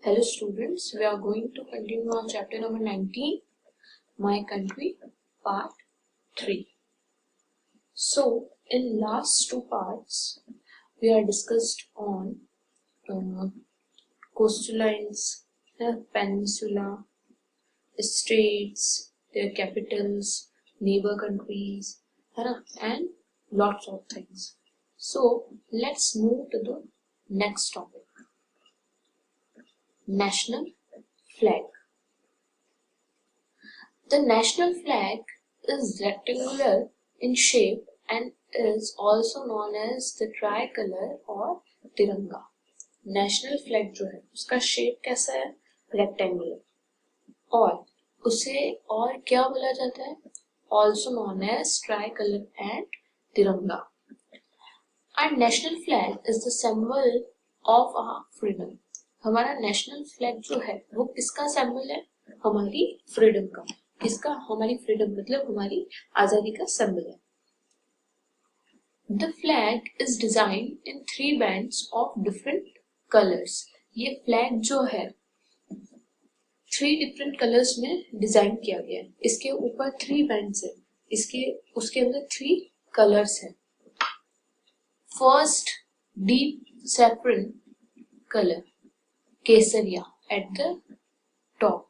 Hello students, we are going to continue on chapter number 19, My Country, part 3. So, in last two parts, we are discussed on coastal lines, peninsula, states, their capitals, neighbor countries, and lots of things. So, let's move to the next topic. National flag. The national flag is rectangular in shape and is also known as the tricolor or तिरंगा. National flag जो है उसका shape कैसा है? Rectangular, और उसे और क्या बोला जाता है? Also known as tricolour and Tiranga. Our national flag is the symbol of our freedom. हमारा नेशनल फ्लैग जो है वो किसका सिंबल है? हमारी फ्रीडम का. किसका? हमारी फ्रीडम मतलब हमारी आजादी का सिंबल है. The flag is designed in 3 bands of different colors. ये फ्लैग जो है 3 different colors में डिजाइन किया गया है. इसके ऊपर 3 bands है. उसके अंदर 3 colors है. First, deep saffron color, Kesariya at the top.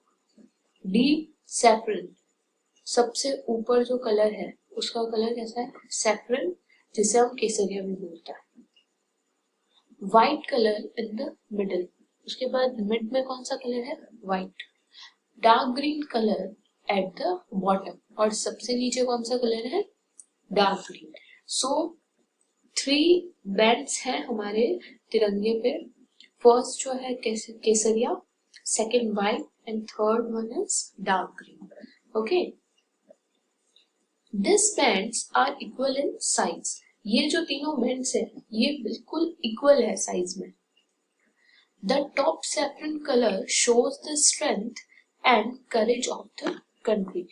Deep saffron, सबसे ऊपर जो कलर है उसका कलर कैसा है? सैफरन, जिसे हम केसरिया भी बोलते हैं. White colour in the middle, उसके बाद मिड में कौन सा कलर है? White. Dark green colour at the bottom, और सबसे नीचे कौन सा कलर है? Dark green. सो 3 बैंड्स हैं हमारे तिरंगे पे. फर्स्ट जो है केसरिया, second white and third one is dark green. Okay, this bands are equal in size. ये जो तीनों बैंड्स है ये बिल्कुल इक्वल है साइज में. The top saffron colour shows the strength and courage of the country.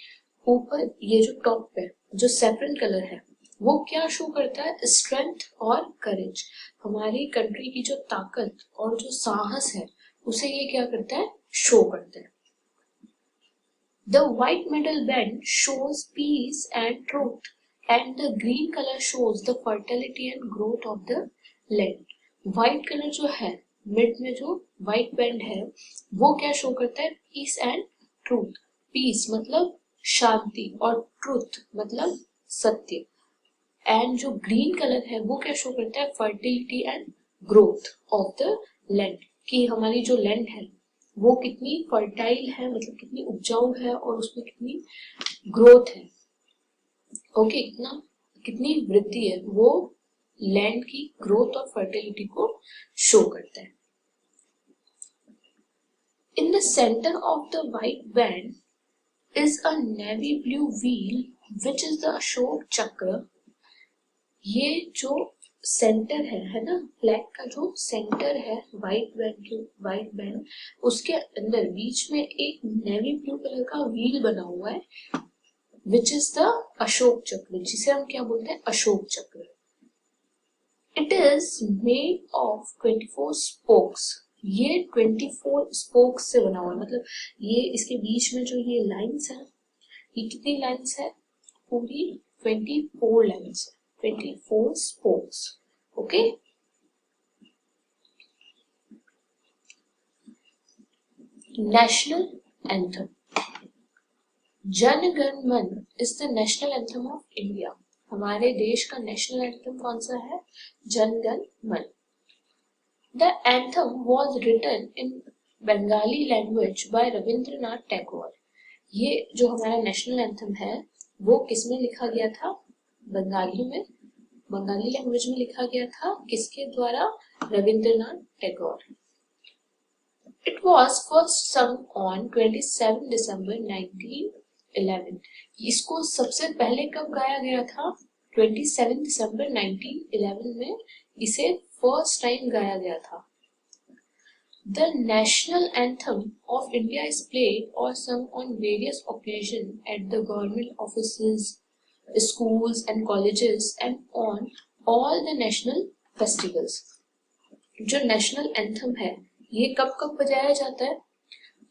ऊपर ये जो टॉप पे जो सैफरन कलर है वो क्या शो करता है? स्ट्रेंथ और करेज. हमारी कंट्री की जो ताकत और जो साहस है उसे ये क्या करता है? शो करता है. The white middle band shows peace and truth and the green colour shows the fertility and growth of the land. White colour जो है मिड में जो व्हाइट बैंड है वो क्या शो करता है? Piece and truth. पीस मतलब शांति और ट्रूथ मतलब सत्य. एंड जो ग्रीन कलर है वो क्या शो करता है? Fertility and growth of the land, कि हमारी जो लैंड है वो कितनी फर्टाइल है, मतलब कितनी उपजाऊ है और उसमें कितनी ग्रोथ है. ओके, कितनी वृद्धि है, वो लैंड की ग्रोथ और फर्टिलिटी को शो करता है. In the centre of the white band is a navy blue wheel which is the Ashok चक्र. ये जो सेंटर है ना, फ्लैग का जो सेंटर है व्हाइट बैंड उसके अंदर बीच में एक नेवी ब्लू कलर का व्हील बना हुआ है विच इज द अशोक चक्र, जिसे हम क्या बोलते हैं? अशोक चक्र. It is made of 24 spokes. ये 24 स्पोक्स से बना हुआ है. मतलब ये इसके बीच में जो ये लाइंस है, ये कितनी लाइंस है? पूरी 24 लाइंस है. 24 spokes. Okay. National anthem. Jana Gana मन is the national anthem of India. हमारे देश का नेशनल एंथम कौन सा है? जन गण मन. The anthem was written in Bengali language by Rabindranath Tagore. ये जो हमारा नेशनल एंथम है वो किसमें लिखा गया था? बंगाली लैंग्वेज में लिखा गया था. किसके द्वारा? Rabindranath Tagore. It was first sung on 27 December 1911. इसको सबसे पहले कब गाया गया था? 27 दिसंबर 1911 में इसे फर्स्ट टाइम गाया गया था. The national anthem of India is played और sung on various occasion at the government offices, schools and colleges and on all the national festivals. जो नेशनल एंथम है ये कब कब बजाया जाता है?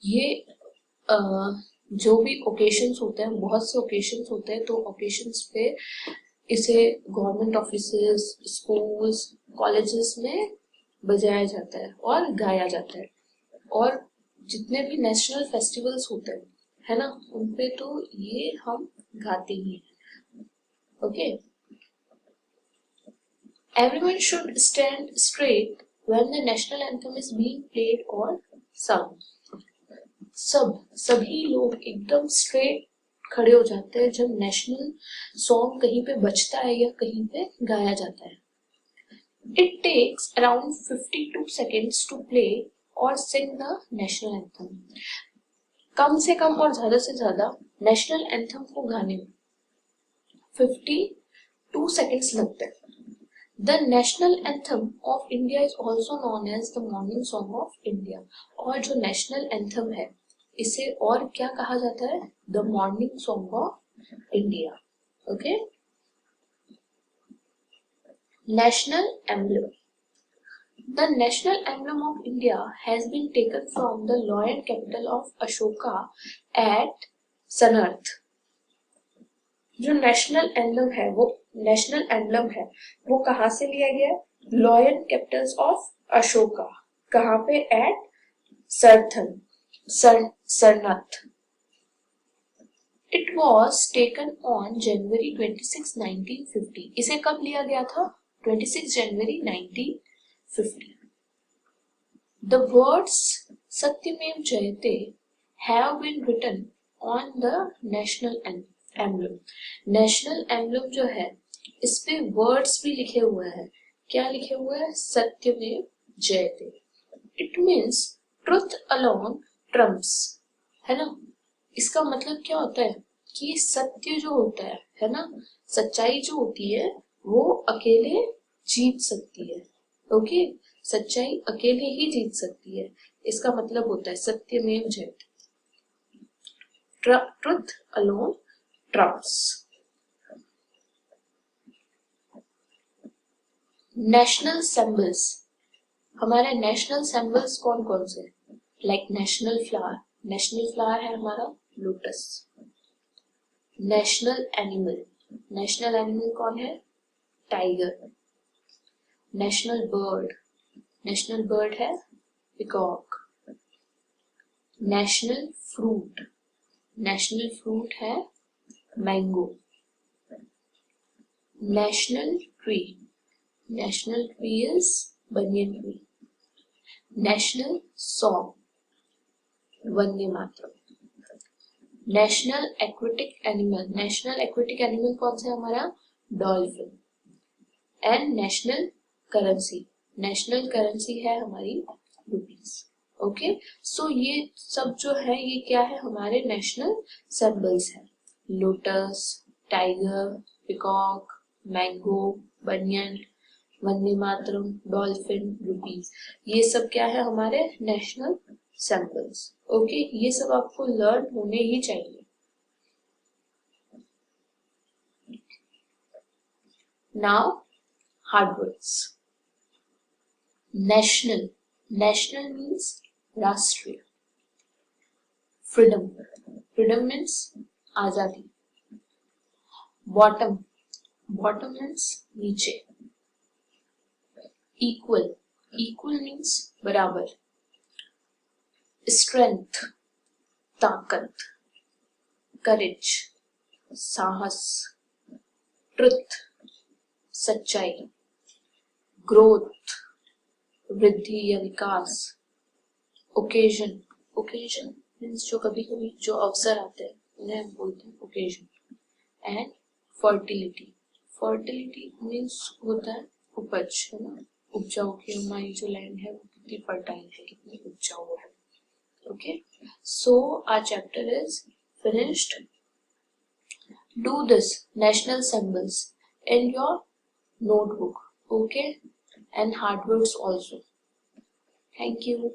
ये जो भी ओकेशंस होते हैं, बहुत से ओकेशंस होते हैं, तो ओकेशंस पे इसे गवर्नमेंट ऑफिसेस, स्कूल्स, कॉलेजेस में बजाया जाता है और गाया जाता है। और जितने भी नेशनल फेस्टिवल्स होते हैं, है ना, उनपे तो ये हम गाते ही हैं। Okay, everyone should stand straight when the national anthem is being played or sung. सभी लोग एकदम स्ट्रेट खड़े हो जाते हैं जब नेशनल सॉन्ग कहीं पे बजता है या कहीं पे गाया जाता है। It takes around 52 seconds to play or sing the national anthem. कम से कम और ज्यादा से ज्यादा नेशनल एंथम को गाने में 52 seconds लगते हैं। The national anthem of India is also known as the morning song of India. और जो national anthem है, इसे और क्या कहा जाता है? The morning song of India. Okay? National emblem. The national emblem of India has been taken from the lion capital of Ashoka at Sanarth. जो नेशनल एम्बलम है वो कहाँ से लिया गया? Lion capitals of Ashoka. कहाँ पे? At Sarnath. It was taken on January 26, 1950। इसे कब लिया गया था? 26 जनवरी 1950। The words Satyameva Jayate have been written on the national emblem. National emblem जो है, इस पे वर्ड्स भी लिखे हुए हैं। क्या लिखे हुए हैं? सत्यमेव जयते। It means truth alone Trump's, है ना। इसका मतलब क्या होता है कि सत्य जो होता है ना, सच्चाई जो होती है वो अकेले जीत सकती है। ओके, सच्चाई अकेले ही जीत सकती है। इसका मतलब होता है सत्यमेव जयते, truth alone Trump's. National symbols. हमारे नेशनल सिंबल्स कौन कौन से? लाइक नेशनल फ्लावर है हमारा लोटस। नेशनल एनिमल कौन है? टाइगर। नेशनल बर्ड है पिकॉक। नेशनल फ्रूट है mango. National tree is banyan tree. National song Vande Mataram. National aquatic animal कौन सा है हमारा? डॉल्फिन। एंड नेशनल करेंसी है हमारी रुपीस। ओके, सो ये सब जो है ये क्या है? हमारे नेशनल सिंबल्स है। लोटस, टाइगर, पिकॉक, मैंगो, बनियन, वंदे मातरम, डॉल्फिन, रुपीस, ये सब क्या है? हमारे नेशनल सिंबल्स। ओके, ये सब आपको लर्न होने ही चाहिए। Now hard words. National means राष्ट्रीय। फ्रीडम मीन्स आजादी। बॉटम मीन्स नीचे। इक्वल मीन्स बराबर। स्ट्रेंथ ताकत। करेज साहस। ट्रुथ सच्चाई। ग्रोथ वृद्धि या विकास। ओकेजन मीन्स जो कभी कभी जो अवसर आते हैं उन्हें हम बोलते हैं ओकेजन। एंड फर्टिलिटी मीन्स होता है उपज, है ना, उपजाऊ की हमारी जो लैंड है वो कितनी फर्टाइल है, कितनी उपजाऊ है। Okay, so our chapter is finished. Do this national symbols in your notebook, okay, and hard words also. Thank you.